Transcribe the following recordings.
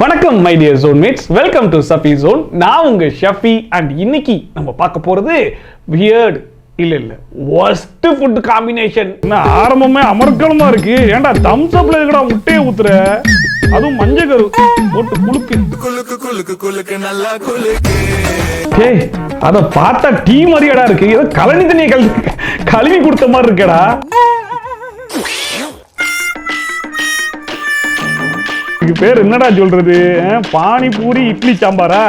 வணக்கம் my dear zonemates, welcome to Safi zone. நான் உங்க ஷஃபி அண்ட் இன்னைக்கு நம்ம பார்க்க போறது வியர்ட் இல்ல worst ஃபுட் காம்பினேஷன். ஆரம்பமே அமர்க்கலமா இருக்கு. ஏன்டா தம்ஸ் அப்ல இருக்கடா முட்டையை ஊத்துற, அதுவும் மஞ்சள் கரு போட்டு குலுக்கு நல்லா குலுக்கு. ஏய், அத பார்த்தா டீ மாதிரியாடா இருக்கு. ஏதோ கலனி தண்ணியை கழுவி கொடுத்த மாதிரி இருக்கடா. இதுக்கு பேர் என்னடா சொல்றது? பானிபூரி இட்லி சாம்பாரா?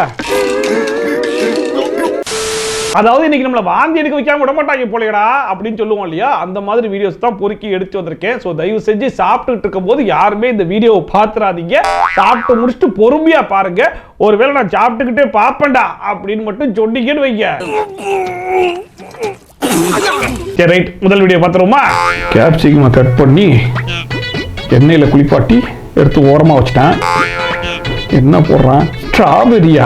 அதாவது இன்னைக்கு நம்மள வாந்தி எடுக்க வைக்காம விட மாட்டாங்க போலடா அப்படின்னு சொல்லுவோம் இல்லையா, அந்த மாதிரி வீடியோஸ் தான் பொறுக்கி எடுத்து வந்திருக்கேன். ஸோ தயவு செஞ்சு சாப்பிட்டுட்டு இருக்கும் போது யாருமே இந்த வீடியோவை பார்த்துறாதீங்க. சாப்பிட்டு முடிச்சுட்டு பொறுமையா பாருங்க. ஒருவேளை நான் சாப்பிட்டுக்கிட்டே பார்ப்பேன்டா அப்படின்னு மட்டும் சொன்னீங்கன்னு வைங்க. சரி, ரைட், முதல் வீடியோ பார்த்துருவோமா? கேப்சிகமா கட் பண்ணி எண்ணெயில குளிப்பாட்டி எடுத்து ஓரமா வச்சுட்டேன். என்ன போடுறான்? ஸ்ட்ராபெரியா,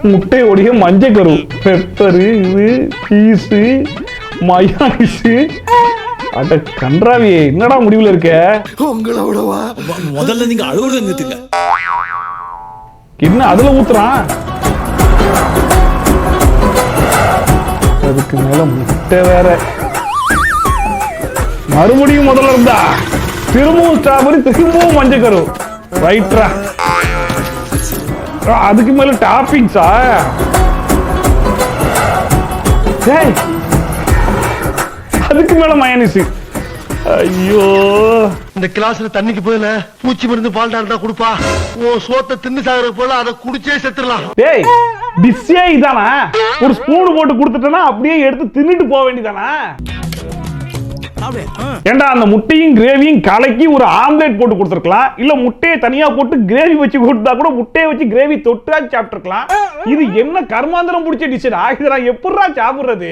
முட்டையோடைய மஞ்சள் கரு, பெப்பரு, இது பீஸு, மயோனைஸ். அட கன்றாவியே, என்னடா முடிவுல இருக்க? உங்களோடவா? முதல்ல நீங்க அழுவுறத நிறுத்துங்க. என்ன அதுல ஊத்துறான்? அதுக்கு மேல முட்டை வேற. மறுபடியும் முதல்ல இருந்தா திரும்பவும் ஸ்ட்ராபெரி, திரும்பவும் மஞ்சள் கரு. ரைட்ரா. அதுக்கு மேல டாப்பிங்ஸா? அதுக்கு மேல மயோனைஸ். ஐயோ, இந்த கிளாஸ்ல தண்ணிக்கு போயில பூச்சி மருந்து பால்டா இருந்தா குடுப்பா. ஓ சோத்தை தின்னு சாகுற போல அதை குடிச்சே செத்துடலாம். டேய், டிஷ்ஷே இதானா? ஒரு ஸ்பூன் போட்டு கொடுத்துட்டேன்னா அப்படியே எடுத்து தின்னுட்டு போக வேண்டியதானா? ஏண்டா அந்த முட்டையும் கிரேவியும் கலக்கி ஒரு ஆம்லெட் போட்டு கொடுத்துருக்கலாம். இல்ல முட்டையை தனியா போட்டு கிரேவி வச்சு கொடுத்தா கூட முட்டையை வச்சு கிரேவி தொட்டா சாப்பிட்டுருக்கலாம். இது என்ன கர்மாந்திரம் பிடிச்ச டிஷ்? ஆகிதா எப்படிடா சாப்பிடுறது?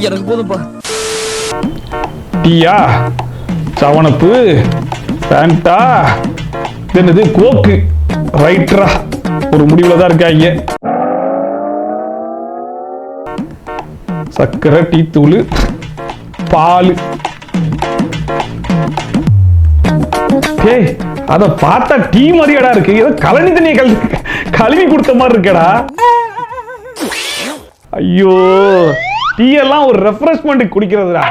எனக்கு போதும்பா. டீயா, சவனப்பு, பேண்டா, என்னது கோக்கு. ரைட்ரா, ஒரு முடிவுல தான் இருக்காங்க. சக்கரை, டீ தூள், பால். அத பார்த்தா டீ மாதிரியாடா இருக்கு. ஏதோ கலனி தண்ணியை கழுவி கொடுத்த மாதிரி இருக்கடா. ஐயோ, டீ எல்லாம் ஒரு ரெஃப்ரெஷ்மெண்ட் குடிக்கிறதுடா.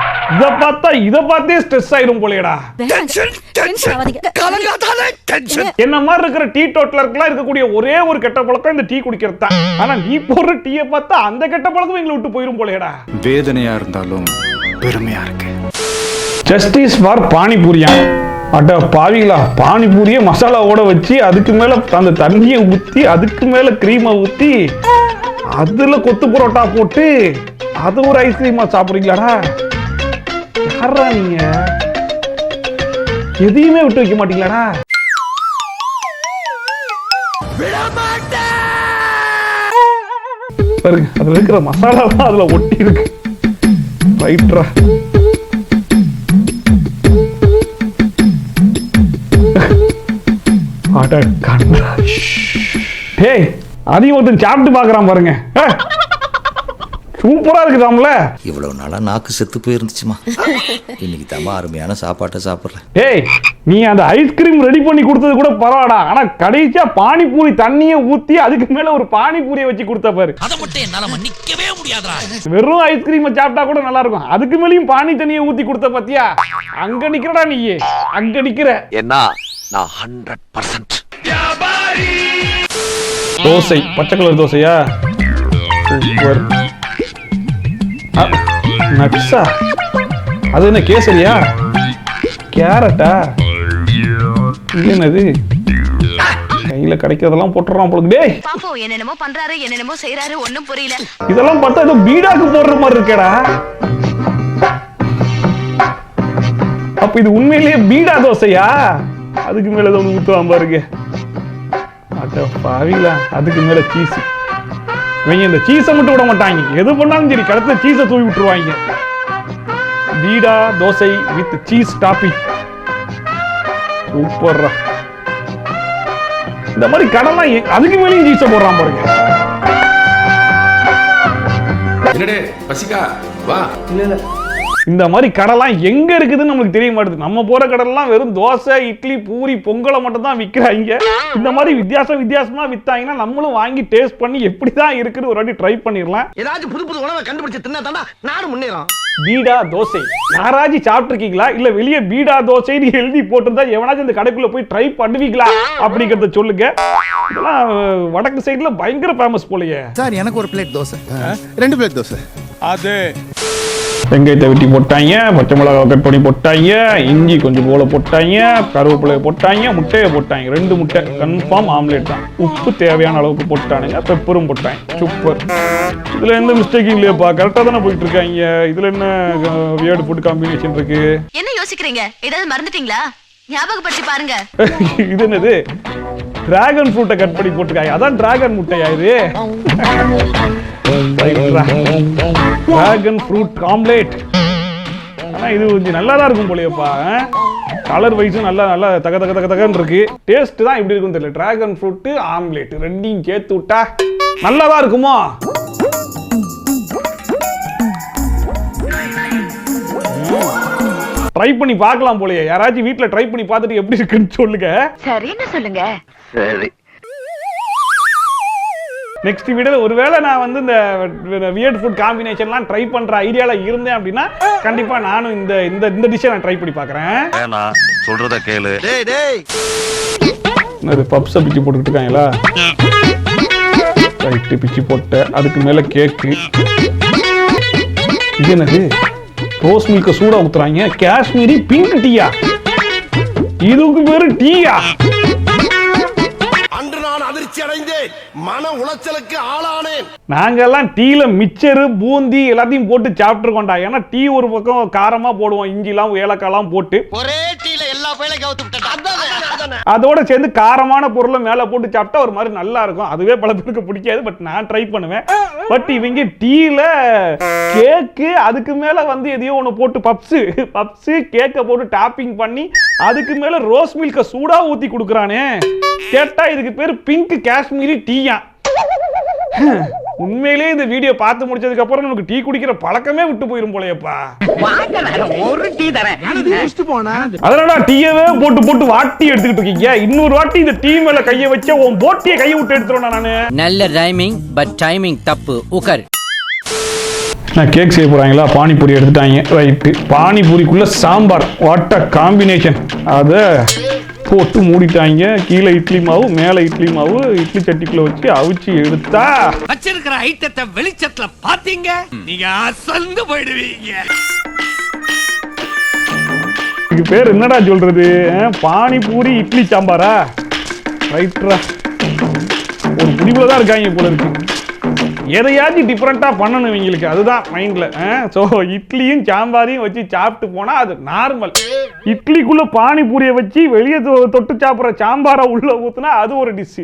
இத பார்த்தே ஸ்ட்ரெஸ் ஆயிரும் போலடா. என்ன மாதிரி இருக்கிற டீ டோட்டலருக்குலாம் இருக்கக்கூடிய ஒரே ஒரு கெட்ட பழக்கம் இந்த டீ குடிக்கிறது தான். ஆனா நீ போடுற டீயை பார்த்தா அந்த கெட்ட பழக்கம் எங்களை விட்டு போயிரும் போலடா. வேதனையா இருந்தாலும் பெருமையா இருக்கு. ஜஸ்டிஸ் ஃபார் பானிபூரியா? அட பாவிகளா, பானிபூரியை மசாலாவோட வச்சு அதுக்கு மேல அந்த தண்ணியை ஊத்தி அதுக்கு மேல கிரீமை ஊத்தி அதுல கொத்து புரோட்டா போட்டு அது ஒரு ஐஸ்கிரீமா சாப்பிடுறீங்களாடா? யாரா நீங்க? எதையுமே விட்டு வைக்க மாட்டீங்களாடா? பாருங்க, அதுல இருக்கிற மசாலா தான் அதுல ஒட்டி இருக்கு. ரைட்ரா. அட கண்ணா. டேய், அதையும் ஒருத்தன் சாப்பிட்டு பாக்குறான் பாருங்க. சூப்பரா இருக்குதாம்ல. இவ்வளவு நாளா நாக்கு செத்து போயிருந்துச்சுமா. இன்னைக்கு தம்மா அருமையான சாப்பாட்டை சாப்பிடுறேன். ஏய், நீ அந்த ஐஸ்கிரீம் ரெடி பண்ணி கொடுத்தது கூட பரவாடா. ஆனா கடைசியா பானிபூரி தண்ணியை ஊத்தி அதுக்கு மேல ஒரு பானிபூரியை வச்சு கொடுத்த பாரு. அத மட்டும் என்னால மன்னிக்கவே முடியாதுடா. வெறும் ஐஸ்கிரீம் சாப்பிட்டா கூட நல்லா இருக்கும். அதுக்கு மேலயும் பானி தண்ணியை ஊத்தி கொடுத்த பாத்தியா? அங்க நிக்கிறடா நீ, அங்க நிக்கிற. என்ன நான் 100% தோசை, பச்சை கலர் தோசையா? சூப்பர். நட்ஸா? அது என்ன கேசரியா? கேரட்டா? என்னது? கையில கிடைக்கிறதெல்லாம் போட்டுறான் போல. டேய், பாப்போம் என்னென்னமோ பண்றாரு, என்னென்னமோ செய்யறாரு, ஒண்ணும் புரியல. இதெல்லாம் பார்த்தா ஏதோ பீடாக்கு போடுற மாதிரி இருக்கேடா. அப்ப இது உண்மையிலேயே பீடா தோசையா? அதுக்கு மேல ஏதோ ஊத்துவான் பாருங்க. அட பாவிங்களா, அதுக்கு மேல சீஸ். இவங்க இந்த சீஸை மட்டும் விட மாட்டாங்க. எது பண்ணாலும் சரி, கடத்த சீஸை தூவி விட்டுருவாங்க. பீடா தோசை வித் சீஸ் டாப்பிங். சூப்பர்ரா. இந்த மாதிரி கடலாம் அதுக்கு மேலேயும் சீஸை போடுறான் பாருங்க. என்னடே பசிக்கா? வா. இல்ல இந்த மாதிரி கடைலாம் எங்க இருக்குதுன்னு நம்மளுக்கு தெரிய மாட்டேது. நம்ம போற கடைலாம் வெறும் தோசை, இட்லி, பூரி, பொங்கலை மட்டும் தான் விற்கிறாங்க. இந்த மாதிரி வித்தியாசமா வித்தாங்கன்னா நம்மளும் வாங்கி டேஸ்ட் பண்ணி எப்படிதான் இருக்குன்னு ஒரு வாட்டி ட்ரை பண்ணிடலாம். ஏதாச்சும் புது புது உணவை கண்டுபிடிச்சு தின்னா தாண்டா நாடு முன்னேறும். பீடா தோசை யாராச்சும் சாப்பிட்டுருக்கீங்களா? இல்ல வெளியே பீடா தோசைன்னு எழுதி போட்டிருந்தா எவனாச்சும் இந்த கடைக்குள்ள போய் ட்ரை பண்ணுவீங்களா அப்படிங்கறத சொல்லுங்க. இதெல்லாம் வடக்கு சைடுல பயங்கர ஃபேமஸ் போலயே. சார் எனக்கு ஒரு பிளேட் தோசை, 2 பிளேட் தோசை. அது வெங்காயத்தை வெட்டி போட்டாங்க, பச்சை மிளகாய் கட் பண்ணி போட்டாங்க, இஞ்சி கொஞ்சம் போல போட்டாங்க, கருவேப்பிலையை போட்டாங்க, முட்டையை போட்டாங்க. 2 முட்டை கன்ஃபார்ம் ஆம்லேட் தான். உப்பு தேவையான அளவுக்கு போட்டானுங்க, பெப்பரும் போட்டாங்க. சூப்பர். இதுல எந்த மிஸ்டேக்கும் இல்லையாப்பா, கரெக்டா தானே போயிட்டு இருக்காங்க. இதுல என்ன வியர்ட் ஃபுட் காம்பினேஷன் இருக்கு? என்ன யோசிக்கிறீங்க? ஏதாவது மறந்துட்டீங்களா? ஞாபகப்படுத்தி பாருங்க. இது என்னது? டிராகன் ஃப்ரூட்டை கட் பண்ணி போட்டுருக்காங்க. அதான் டிராகன் முட்டையா இது? Dragon fruit omelette. ஆனா இது கொஞ்சம் நல்லா தான் இருக்கும் போலயப்பா. கலர் வைஸும் நல்லா தக தக தக தகன்னு இருக்கு. டேஸ்ட் தான் எப்படி இருக்குன்னு தெரியல. டிராகன் ஃப்ரூட் ஆம்லேட் ரெண்டையும் சேர்த்து விட்டா நல்லா தான் இருக்குமோ? ட்ரை பண்ணி பார்க்கலாம் போலயே. யாராச்சும் வீட்ல ட்ரை பண்ணி பார்த்துட்டு எப்படி இருக்குன்னு சொல்லுங்க. சரின்னு சொல்லுங்க. சரி. நெக்ஸ்ட் வீடியோல ஒருவேளை நான் வந்து இந்த வியர்ட் ஃபுட் காம்பினேஷன்லாம் ட்ரை பண்ற ஐடியால இருந்தேன் அப்படின்னா கண்டிப்பா நானும் இந்த இந்த இந்த டிஷ்ஷை நான் ட்ரை பண்ணி பார்க்கறேன். வேணா சொல்றத கேளு. டேய் டேய் அது பப்ஸை பிச்சு போட்டுக்கிட்டு இருக்காங்களா? ரைட்டு, பிச்சு போட்ட. அதுக்கு மேல கேக்கு. இது என்னது? ரோஸ் மில்க சூடா ஊத்துறாங்க. காஷ்மீரி பிங்க் டீயா? இதுக்கு பேரு டீயா? அன்று நான் அதிர்ச்சி அடைந்தேன், மன உளைச்சலுக்கு ஆளானேன். நாங்கெல்லாம் டீல மிச்சரு, பூந்தி எல்லாத்தையும் போட்டு சாப்பிட்டுருக்கோம்டா. ஏன்னா டீ ஒரு பக்கம் காரமா போடுவோம், இஞ்சிலாம் ஏலக்காய்லாம் போட்டு. ஒரே டீல எல்லா பையில கவுத்து விட்டேன். அதோட சேர்ந்து காரமான பொருளை மேல போட்டு சாப்பிட்டா ஒரு மாதிரி நல்லா இருக்கும். அதுவே பல பேருக்கு பிடிக்காது, பட் நான் ட்ரை பண்ணுவேன். பட் இவங்க டீல கேக்கு, அதுக்கு மேல வந்து எதையோ ஒன்று போட்டு பப்ஸ் கேக்கை போட்டு டாப்பிங் பண்ணி அதுக்கு மேல ரோஸ் மில்க சூடா ஊத்தி கொடுக்குறானே. கேட்டா இதுக்கு பேரு பிங்க் காஷ்மீரி டீயா? உண்மையிலே இந்த வீடியோ பார்த்து முடிச்சதுக்கு அப்புறம் நமக்கு டீ குடிக்கிற பழக்கமே விட்டு போயிரும் போலயப்பா. அதனால டீயவே போட்டு வாட்டி எடுத்துக்கிட்டு இருக்கீங்க. இன்னொரு வாட்டி இந்த டீ மேல கைய வச்ச உன் போட்டியை கையை விட்டு எடுத்துறேன் நானு. நல்ல ரைமிங் பட் டைமிங் தப்பு. உக்கர். நான் கேக் செய்ய போறாங்களா? பானிபூரி எடுத்துட்டாங்க. ரைட்டு, பானிபூரிக்குள்ள சாம்பார். What a combination. அத போட்டு மூடிட்டாங்க. கீழே இட்லி மாவு, மேல இட்லி மாவு. இட்லி சட்டிக்குள்ள வச்சு அவிச்சு எடுத்தா வச்சிருக்கிற ஐட்டத்தை வெளிச்சத்துல பாத்தீங்க நீங்க அசந்து போயிடுவீங்க. இதுக்கு பேர் என்னடா சொல்றது? பானிபூரி இட்லி சாம்பாரா? ரைட்ரா, ஒரு முடிவுலதான் இருக்காங்க போல இருக்கு. எதையாச்சும் டிஃப்ரெண்டா பண்ணணும் இவங்களுக்கு, அதுதான் மைண்ட்ல. ஸோ இட்லியும் சாம்பாரையும் வச்சு சாப்பிட்டு போனா அது நார்மல். இட்லிக்குள்ள பானிபூரியை வச்சு வெளியே தொட்டு சாப்பிட்ற சாம்பாரை உள்ள ஊத்துனா அது ஒரு டிஷ்.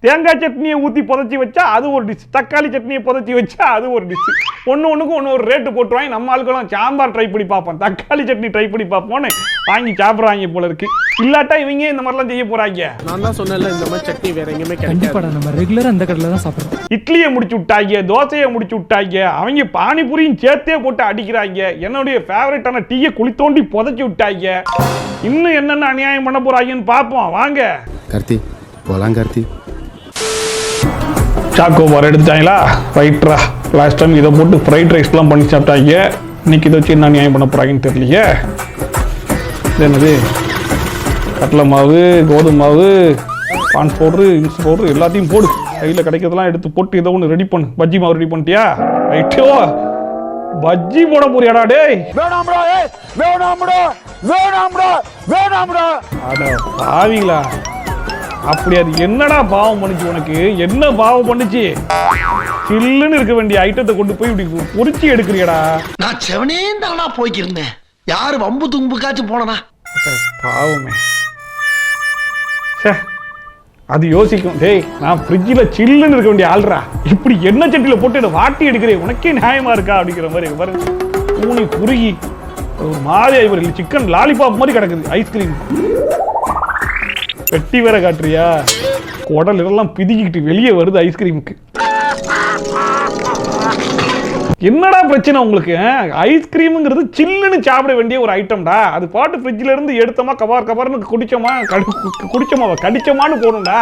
தேங்காய் சட்னியை ஊற்றி புதைச்சி வச்சா அது ஒரு டிஷ். தக்காளி சட்னியை புதைச்சி வச்சா அது ஒரு டிஷ். ஒன்றுக்கும் ஒன்று ஒரு ரேட்டு போட்டுருவாங்க. நம்ம ஆளுக்கெல்லாம் சாம்பார் ட்ரை பண்ணி பார்ப்போம், தக்காளி சட்னி ட்ரை பண்ணி பார்ப்போம்னு வாங்கி சாப்பிட்றாங்க போல இருக்கு. இல்லாட்டா இவங்க இந்த மாதிரிலாம் செய்ய போறாங்க. நான் தான் சொன்னேன்ல, இந்த மாதிரி சட்னி வேற எங்கேயுமே கிடைக்காது. நம்ம ரெகுலரா அந்த கடையில தான் சாப்பிடுறோம். இட்லியை முடிச்சு விட்டாங்க, தோசையை முடிச்சு விட்டாங்க, அவங்க பானிபூரியும் சேர்த்தே போட்டு அடிக்கிறாங்க. என்னுடைய ஃபேவரட்டான டீயை குழி தோண்டி புதைச்சி விட்டாங்க. இன்னும் என்னென்ன அநியாயம் பண்ண போறாங்கன்னு பார்ப்போம் வாங்க. கார்த்தி போலாம். Karthi choco bar எடுத்துட்டாங்களா? ரைட்ரா, last time இதை போட்டு ஃப்ரைட் ரைஸ்லாம் பண்ணி சாப்பிட்டாங்க. இன்னைக்கு இதை வச்சு என்ன நியாயம் பண்ண போறாங்கன்னு தெரியலையே. இது என்னது? கடலை மாவு, கோதுமை மாவு, கார்ன் பவுடரு, இன்ஸ் பவுடரு எல்லாத்தையும் போடு. கையில் கிடைக்கிறதெல்லாம் எடுத்து போட்டு இதை ஒன்று ரெடி பண்ணு. பஜ்ஜி மாவு ரெடி பண்ணிட்டியா? ரைட்டோ, பஜ்ஜி போட போறியாடா? டேய் அட பாவிங்களா, அப்படி அது என்னடா பாவம் பண்ணுச்சு உனக்கு? என்ன பாவம் பண்ணுச்சு? சில்லுன்னு இருக்க வேண்டிய ஐட்டத்தை கொண்டு போய் இப்படி பொறிச்சு எடுக்கிறியடா. நான் செவனே தானா போய்க்கிருந்தேன். யாரு வம்பு தும்புக்காச்சும் போனா பாவமே. அது யோசிக்கும். டேய், நான் ஃப்ரிட்ஜில் சில்லுன்னு இருக்க வேண்டிய ஆள்றா, இப்படி எண்ணெய் சட்டியில் போட்டு வாட்டி எடுக்கிறேன், உனக்கே நியாயமா இருக்கா அப்படிங்கிற மாதிரி பாருங்க. பூனி குறுகி ஒரு மாதிரி சிக்கன் லாலிபாப் மாதிரி கிடக்குது. ஐஸ்கிரீம் வெட்டி வேற காட்டுறியா? குடல் எல்லாம் பிதிக்கிட்டு வெளியே வருது ஐஸ்கிரீமுக்கு. என்னடா பிரச்சனை உங்களுக்கு? ஐஸ்கிரீமுங்கிறது சில்லுன்னு சாப்பிட வேண்டிய ஒரு ஐட்டம்டா. அது பாட்டு ஃப்ரிட்ஜ்ல இருந்து எடுத்தோமா கபார்னு குடிச்சோமா கடிச்சோமான்னு போகணும்டா.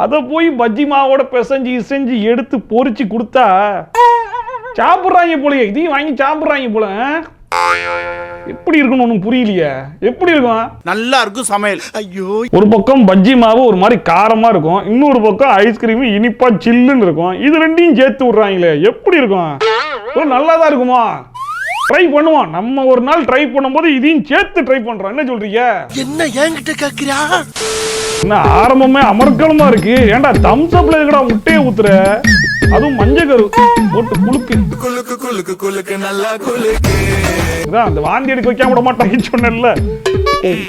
அதை போய் பஜ்ஜி மாவோட பிசைஞ்சு எடுத்து பொரிச்சு கொடுத்தா சாப்பிட்றாங்க போலயே. இதையும் வாங்கி சாப்பிட்றாங்க போல. எப்படி இருக்குன்னு ஒன்றும் புரியலையே. எப்படி இருக்கும்? நல்லா இருக்கும் சமையல். ஐயோ, ஒரு பக்கம் பஜ்ஜி மாவு ஒரு மாதிரி காரமா இருக்கும், இன்னொரு பக்கம் ஐஸ்கிரீம் இனிப்பா சில்லுன்னு இருக்கும். இது ரெண்டையும் சேர்த்து விடுறாங்களே, எப்படி இருக்கும்? நல்லா தான் இருக்குமா? ட்ரை பண்ணுவோம். நம்ம ஒரு நாள் ட்ரை பண்ணும்போது இதையும் சேர்த்து ட்ரை பண்றோம். என்ன சொல்றீங்க? என்ன என்கிட்ட கேக்குறியா? என்ன ஆரம்பமே அமர்க்கலமா இருக்கு. ஏன்டா தம்ஸ் அப்ல இருக்கடா முட்டையை ஊத்துற? அதுவும் மஞ்சக்கரு போட்டு குலுக்கு நல்லா குலுக்கு. இதான் அந்த வாந்தி எடுக்க வைக்காம விட மாட்டாங்கன்னு சொன்னேன்ல,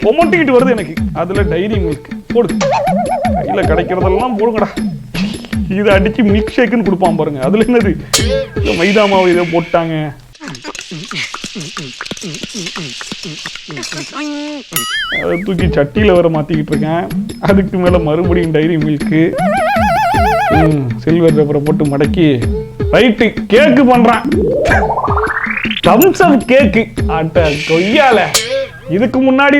பொமட்டிக்கிட்டு வருது எனக்கு. அதுல டைரி மில்க் போடு, கையில கிடைக்கிறதெல்லாம் போடுங்கடா. இதை அடிச்சு மில்க் ஷேக்குன்னு கொடுப்பான் பாருங்க. அதுல என்னது மைதா மாவு இதை போட்டாங்க. அதை தூக்கி சட்டியில வர மாத்திக்கிட்டு இருக்கேன். அதுக்கு மேல மறுபடியும் டைரி மில்க்கு சில்வர் பேப்பரை போட்டு மடக்கி ரைட்டு கேக்கு பண்றேன். தம்ஸ் அப் கேக்கு அட்ட கொய்யால. இதுக்கு முன்னாடி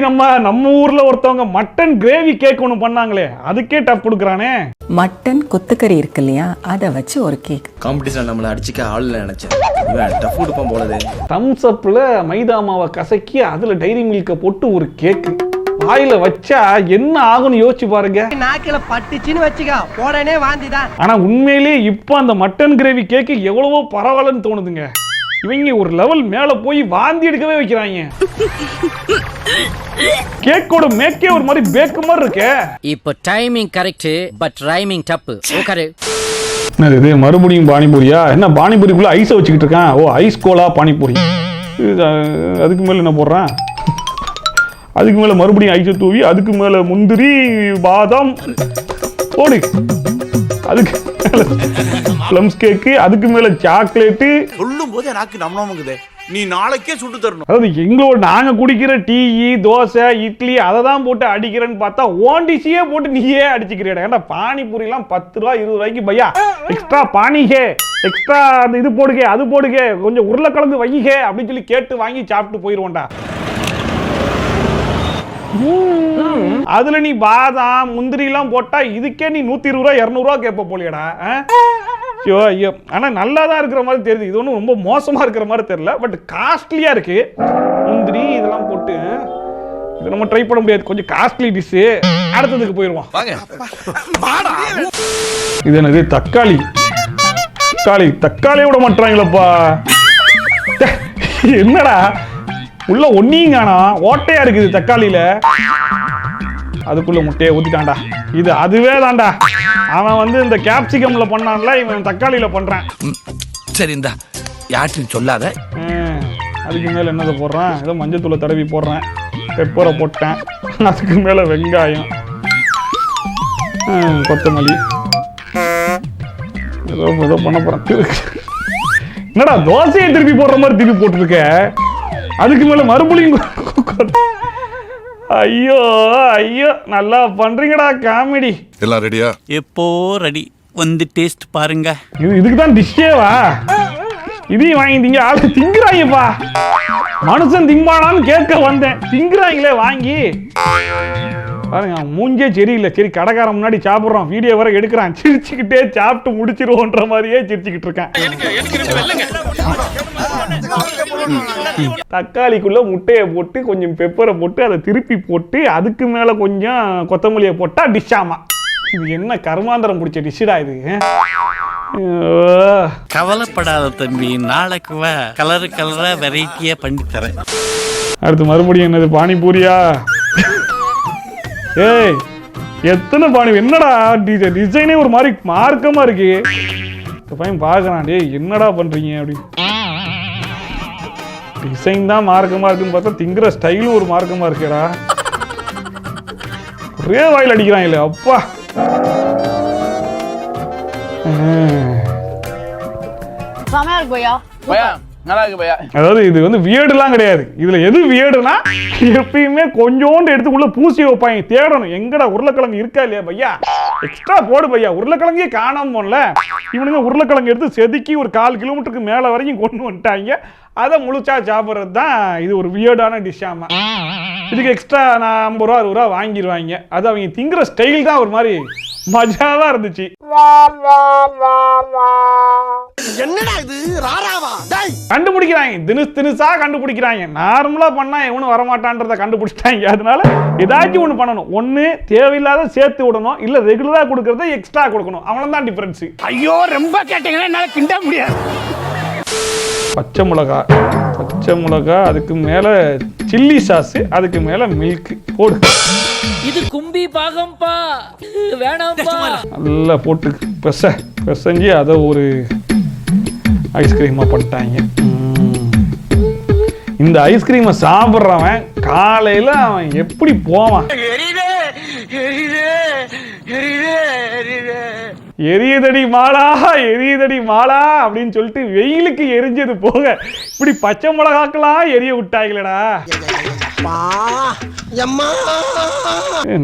நம்ம ஊர்ல ஒருத்தவங்க மட்டன் கிரேவி கேக் ஒன்று பண்ணாங்களே, அதுக்கே டஃப் கொடுக்குறானே. மட்டன் கொத்துக்கறி இருக்கு இல்லையா, அதை வச்சு ஒரு கேக். காம்படிஷன் நம்மளை அடிச்சுக்க ஆள் நினைச்சேன். இவன் டஃப் கொடுப்பான் போலதே. தம்ஸ் அப்ல மைதா மாவை கசக்கி அதுல டைரி மில்க போட்டு ஒரு கேக்கு வாயில வச்சா என்ன ஆகும்னு யோசிச்சு பாருங்க. நாக்கில பட்டுச்சுன்னு வச்சுக்க உடனே வாந்திதான். ஆனா உண்மையிலேயே இப்ப அந்த மட்டன் கிரேவி கேக்கு எவ்வளவோ பரவாயில்லன்னு தோணுதுங்க. இவங்க ஒரு லெவல் மேல போய் வாந்தி எடுக்கவே வைக்கிறாங்க. கேக்கோட மேக்கே ஒரு மாதிரி பேக்கு மாதிரி இருக்கே. இப்போ டைமிங் கரெக்ட் பட் ரைமிங் தப்பு. ஓகே, இது மறுபடியும் பானிபூரியா? என்ன பானிபூரிக்குள்ள ஐஸை வச்சுக்கிட்டு இருக்கான்? ஓ, ஐஸ் கோலா பானிபூரி. அதுக்கு மேல என்ன போடுறான்? அதுக்கு மேல மறுபடியும் ஐஸை தூவி அதுக்கு மேல முந்திரி பாதாம் போடு. அதுக்கு மேல ப்ளம்ஸ் கேக்கு, அதுக்கு மேல சாக்லேட்டு. சொல்லும் போது எனக்கு நம்மளும் நீ நாளைக்கே சுட்டு தரணும். அதாவது எங்களோட நாங்க குடிக்கிற டீ, தோசை, இட்லி அதை தான் போட்டு அடிக்கிறேன்னு பார்த்தா ஓண்டிசியே போட்டு நீயே அடிச்சுக்கிறேன். ஏன்னா பானிபூரி எல்லாம் 10 ரூபா 20 ரூபாய்க்கு பையா. எக்ஸ்ட்ரா பானிகே, எக்ஸ்ட்ரா அந்த இது போடுங்க, அது போடுங்க, கொஞ்சம் உருளைக்கிழங்கு வையுகே அப்படின்னு சொல்லி கேட்டு வாங்கி சாப்பிட்டு போயிடுவோம்டா. அதுல நீ பாதாம் முந்திரி எல்லாம் போட்டா இதுக்கே நீ 120 ரூபா 200 ரூபா கேட்ப போலியடா. ஐயோ, ஆனா நல்லா தான் இருக்கிற மாதிரி தெரியுது. இது ஒன்றும் ரொம்ப மோசமா இருக்கிற மாதிரி தெரியல, பட் காஸ்ட்லியா இருக்கு. முந்திரி இதெல்லாம் போட்டு இது நம்ம ட்ரை பண்ண முடியாது, கொஞ்சம் காஸ்ட்லி டிஷ். அடுத்ததுக்கு போயிடுவோம். இது என்னது? தக்காளி. தக்காளியை விட மாட்டாங்களப்பா. என்னடா உள்ள ஒன்னியும் காணா, ஓட்டையா இருக்குது தக்காளியில. அதுக்குள்ள முட்டையை ஊத்திட்டான்டா. இது அதுவே தான்டா. அவன் இந்த கேப்சிகம்ல பண்ணான்ல, இவன் தக்காளியில பண்றான். சரி, இந்த யார்ட்டும் சொல்லாத. அதுக்கு மேல என்னதை போடுறான்? ஏதோ மஞ்சத்தூளை தடவி போடுறேன், பெப்பரை போட்டேன், அதுக்கு மேல வெங்காயம், கொத்தமல்லி, ஏதோ பண்ண போறேன். என்னடா தோசையை திருப்பி போடுற மாதிரி திருப்பி போட்டுருக்க? அதுக்கு மேல மறுபடியும் ஐயோ ஐயோ, நல்லா பண்றீங்கடா காமெடி. எல்லாம் ரெடியா? எப்போ ரெடி, வந்து டேஸ்ட் பாருங்க. இதுக்கு தான் டிஷ்ஷேவா? இதையும் வாங்கிட்டீங்க. ஆளு திங்குறாங்கப்பா. மனுஷன் திம்பானான்னு கேட்க வந்தேன், திங்குறாங்களே வாங்கி. பாருங்க, மூஞ்சே சரியில்லை. சரி, கடைக்காரன் முன்னாடி சாப்பிட்றோம், வீடியோ வர எடுக்கிறான், சிரிச்சுக்கிட்டே சாப்பிட்டு முடிச்சிருவோன்ற மாதிரியே சிரிச்சுக்கிட்டு இருக்கேன். தக்காளிக்குள்ள முட்டையை போட்டு கொஞ்சம் பெப்பரை போட்டு அதை திருப்பி போட்டு அதுக்கு மேல கொஞ்சம் கொத்தமல்லியை போட்டா டிஷ். ஆமா, இது என்ன கருமாந்திரம் பிடிச்ச டிஷ்டா இது? கவலைப்படாத தம்பி, நாளைக்கு வா, கலரா வெரைட்டியா பண்ணி தரேன். அடுத்து மறுபடியும் என்னது? பானிபூரியா? ஏய், எத்தனை பானி? என்னடா டிசைனே ஒரு மாதிரி மார்க்கமா இருக்கு. பையன் பாக்குறான், டேய் என்னடா பண்றீங்க அப்படி. டிசைன் தான் மார்க்கமா இருக்குன்னு பார்த்தா திங்கிற ஸ்டைலும் ஒரு மார்க்கமா இருக்கேடா. ஒரே வாயில் அடிக்கிறான் இல்ல அப்பா. அதாவது இது வியர்டுலாம் கிடையாது. இதுல எது வியர்டுனா, எப்பயுமே கொஞ்சோண்டு எடுத்துக்குள்ள பூசி வைப்பாங்க, தேடணும் எங்கடா உருளைக்கிழங்கு இருக்கா இல்லையா பையா. எக்ஸ்ட்ரா போடு பையா. உருளைக்கிழங்கே காணாம போனல. இவனுங்க உருளைக்கிழங்கு எடுத்து செதுக்கி ஒரு 1/4 கிலோமீட்டருக்கு மேல வரைக்கும் கொண்டு வந்துட்டாங்க. அதை முழுச்சா சாப்பிட்றது தான் இது ஒரு வியர்டான டிஷ்ஷாமா. இதுக்கு எக்ஸ்ட்ரா நான் 50 ரூபா 60 ரூபா வாங்கிடுவாங்க. அது அவங்க திங்குற ஸ்டைல் தான் ஒரு மாதிரி மஜாவா இருந்துச்சு. என்னடா இது ராராவா டேய் கண்டுபிடிக்கிறாங்க, தினுசா கண்டுபிடிக்கிறாங்க. நார்மலா பண்ணா எவனும் வரமாட்டான்றத கண்டுபிடிச்சிட்டாங்க. அதனால ஏதாச்சும் ஒண்ணு பண்ணணும். ஒண்ணு தேவையில்லாத சேர்த்து விடணும், இல்ல ரெகுலரா கொடுக்கறத எக்ஸ்ட்ரா கொடுக்கணும். அவ்வளவுதான் டிஃபரன்ஸ். ஐயோ ரொம்ப கேட்டீங்கன்னா என்னால கிண்ட முடியாது. பச்சை மிளகா, அதுக்கு மேல சில்லி சாஸ், அதுக்கு மேல மில்க் போடு. இது கும்பி பாகம்பா, வேணாம்பா. நல்லா போட்டு பெசஞ்சு அதை ஒரு ஐஸ்கிரீமா பண்ணிட்டாங்க. இந்த ஐஸ்கிரீமை சாப்பிட்றவன் காலையில அவன் எப்படி போவான்? எரியுதடி மாலா அப்படின்னு சொல்லிட்டு வெயிலுக்கு எரிஞ்சது போக இப்படி பச்சை மிளகாக்கெல்லாம் எரிய விட்டாங்களடா.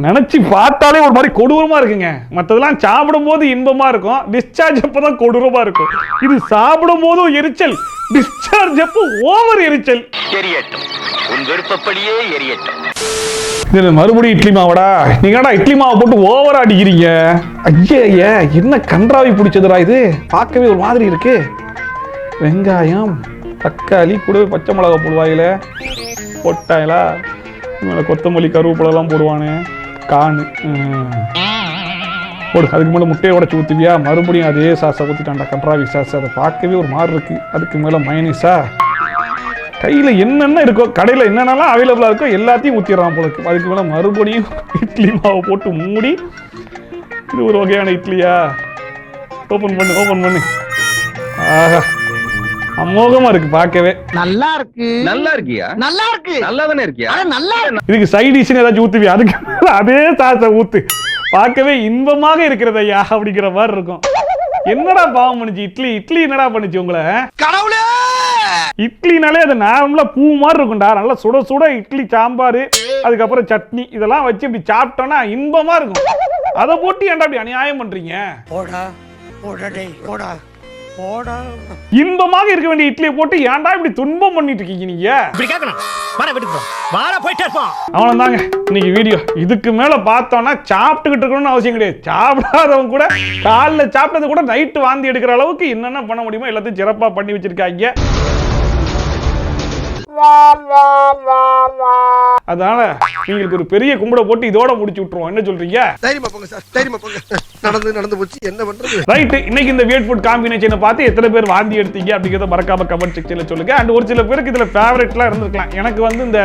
நினைச்சு பார்த்தாலே ஒரு மாதிரி கொடூரமா இருக்குங்க. மற்றதெல்லாம் சாப்பிடும் போது இன்பமா இருக்கும், டிஸ்சார்ஜ் அப்பதான் கொடூரமா இருக்கும். இது சாப்பிடும் போதும் எரிச்சல், டிஸ்சார்ஜ் அப்போ ஓவர் எரிச்சல். உன் விருப்பப்படியே எரியட்டும். இது மறுபடியும் இட்லி மாவடா. நீங்கடா இட்லி மாவை போட்டு ஓவரா அடிக்கிறீங்க. ஐயா என்ன கன்றாவி பிடிச்சதுடா இது. பார்க்கவே ஒரு மாதிரி இருக்கு. வெங்காயம், தக்காளி, கூடவே பச்சை மிளகா போடுவாயில, போட்டாயிலா, மேலே கொத்தமல்லி கருவேப்பிலெல்லாம் போடுவானே, காணு போடு. அதுக்கு மேலே முட்டையை உடச்சி ஊற்றுவியா? மறுபடியும் அதே சாஸை ஊற்றிட்டான்டா, கன்றாவி சாஸ். அதை பார்க்கவே ஒரு மாதிரி இருக்கு. அதுக்கு மேலே மயனீஸா, கையில் என்னென்ன இருக்கோ, கடையில் என்னென்னலாம் அவைலபிளாக இருக்கோ எல்லாத்தையும் ஊற்றிடுறான் போல இருக்கு. அதுக்கு மேலே மறுபடியும் இட்லி மாவை போட்டு மூடி. இது ஒரு வகையான இட்லியா? ஓப்பன் பண்ணு. ஆஹா, அமோகமா இருக்கு பார்க்கவே. நல்லா இருக்கியா? நல்லா தானே இருக்கியா? இதுக்கு சைட் டிஷ்னு ஏதாச்சும் ஊத்துவியா? அதுக்கு மேல அதே சாஸை ஊத்து. பார்க்கவே இன்பமாக இருக்கிறது ஐயா அப்படிங்கிற மாதிரி இருக்கும். என்னடா பாவம் பண்ணுச்சு இட்லி என்னடா பண்ணுச்சு உங்களை? கடவுளே! இட்லினாலே அது நார்மலா பூ மாதிரி இருக்கும்டா. நல்லா சுட சுட இட்லி, சாம்பார், அதுக்கப்புறம் சட்னி இதெல்லாம் வச்சு இப்படி சாப்பிட்டோன்னா இன்பமா இருக்கும். அதை போட்டு ஏன்டா அப்படி அநியாயம் பண்றீங்க? இன்பமாக இருக்க வேண்டிய இட்லியை போட்டு ஏன்டா இப்படி துன்பம் பண்ணிட்டு இருக்கீங்க நீங்க? அவ்வளவுதாங்க இன்னைக்கு வீடியோ. இதுக்கு மேல பார்த்தோம்னா சாப்பிட்டுக்கிட்டு இருக்கணும்னு அவசியம் கிடையாது. சாப்பிடாதவங்க கூட காலைல சாப்பிட்டது கூட நைட்டு வாந்தி எடுக்கிற அளவுக்கு என்னென்ன பண்ண முடியுமோ எல்லாத்தையும் சிறப்பா பண்ணி வச்சிருக்காங்க. அதனால நீங்களுக்கு ஒரு பெரிய கும்பிட போட்டு இதோட முடிச்சு விட்டுருவோம். என்ன சொல்றீங்க? தைரியமா போங்க சார், தைரியமா போங்க. நடந்து போச்சு, என்ன பண்றது? ரைட், இன்னைக்கு இந்த வியர்ட் ஃபுட் காம்பினேஷனை பார்த்து எத்தனை பேர் வாந்தி எடுத்தீங்க அப்படிங்கறத மறக்காம கமெண்ட் செக்ஷன்ல சொல்லுங்க. அண்ட் ஒரு சில பேருக்கு இதுல ஃபேவரட்லாம் இருந்திருக்கலாம். எனக்கு வந்து இந்த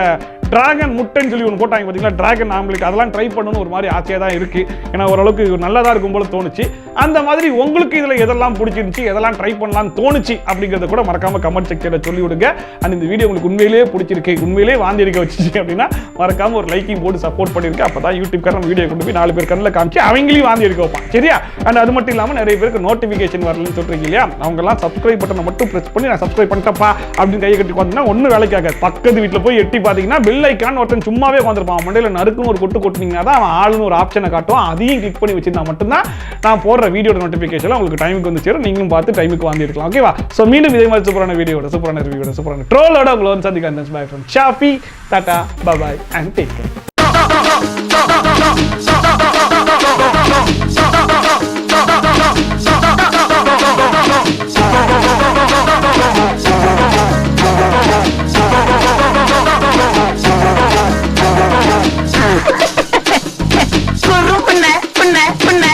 டிராகன் முட்டைன்னு சொல்லி ஒன்று போட்டாங்க பார்த்தீங்களா, டிராகன் ஆம்லெட், அதெல்லாம் ட்ரை பண்ணணும்னு ஒரு மாதிரி ஆசையாக தான் இருக்கு. ஏன்னா ஓரளவுக்கு நல்லதாக இருக்கும் போல தோணுச்சு. அந்த மாதிரி உங்களுக்கு இதில் எதெல்லாம் பிடிச்சிருந்துச்சு, எதெல்லாம் ட்ரை பண்ணலாம்னு தோணுச்சு அப்படிங்கிறத கூட மறக்காம கமெண்ட் செக்ஷனில் சொல்லி விடுங்க. அண்ட் இந்த வீடியோ உங்களுக்கு உண்மையிலேயே பிடிச்சிருக்கு, உண்மையிலேயே வாந்தி எடுக்க வச்சிச்சு அப்படின்னா மறக்காம ஒரு லைக்கிங் போட்டு சப்போர்ட் பண்ணிருக்கேன். அப்போ தான் யூடியூப்காரன் வீடியோ கொண்டு போய் 4 பேர் கண்ணில் காமிச்சு அவங்களையும் வாந்தி எடுக்க வைப்பான். சரியா? அண்ட் அது மட்டும் இல்லாமல் நிறைய பேருக்கு நோட்டிஃபிகேஷன் வரலன்னு சொல்றீங்க இல்லையா, அவங்கெல்லாம் சப்ஸ்கிரைப் பட்டனை மட்டும் ப்ரெஸ் பண்ணி நான் சப்ஸ்கிரைப் பண்ணிட்டப்பா அப்படின்னு கையை கட்டி வந்தீங்கன்னா ஒன்றும் வேலைக்காக பக்கத்து வீட்டில் போய் எட்டி பார்த்தீங்கன்னா பெல் ஐக்கான் ஒருத்தன் சும்மாவே உட்காந்துருப்பான். மண்டையில் நறுக்குன்னு ஒரு கொட்டு கொட்டினீங்கன்னா தான் அவன் ஆளுன்னு ஒரு ஆப்ஷனை காட்டுவான். அதையும் கிளிக் பண்ணி வச்சிருந்தா மட்டும்தான் நான் போடுற வீடியோட நோட்டிஃபிகேஷன் உங்களுக்கு டைமுக்கு வந்து சேரும். நீங்களும் பார்த்து டைமுக்கு வாந்தி எடுக்கலாம். ஓகேவா? ஸோ மீண்டும் இதே மாதிரி சூப்பரான வீடியோட, சூப்பரான ரிவ்யூட, சூப்பரான ட்ரோலோட உங்களை வந்து சந்திக்கிறேன். Bye from Shafi. Tata, bye bye and take care.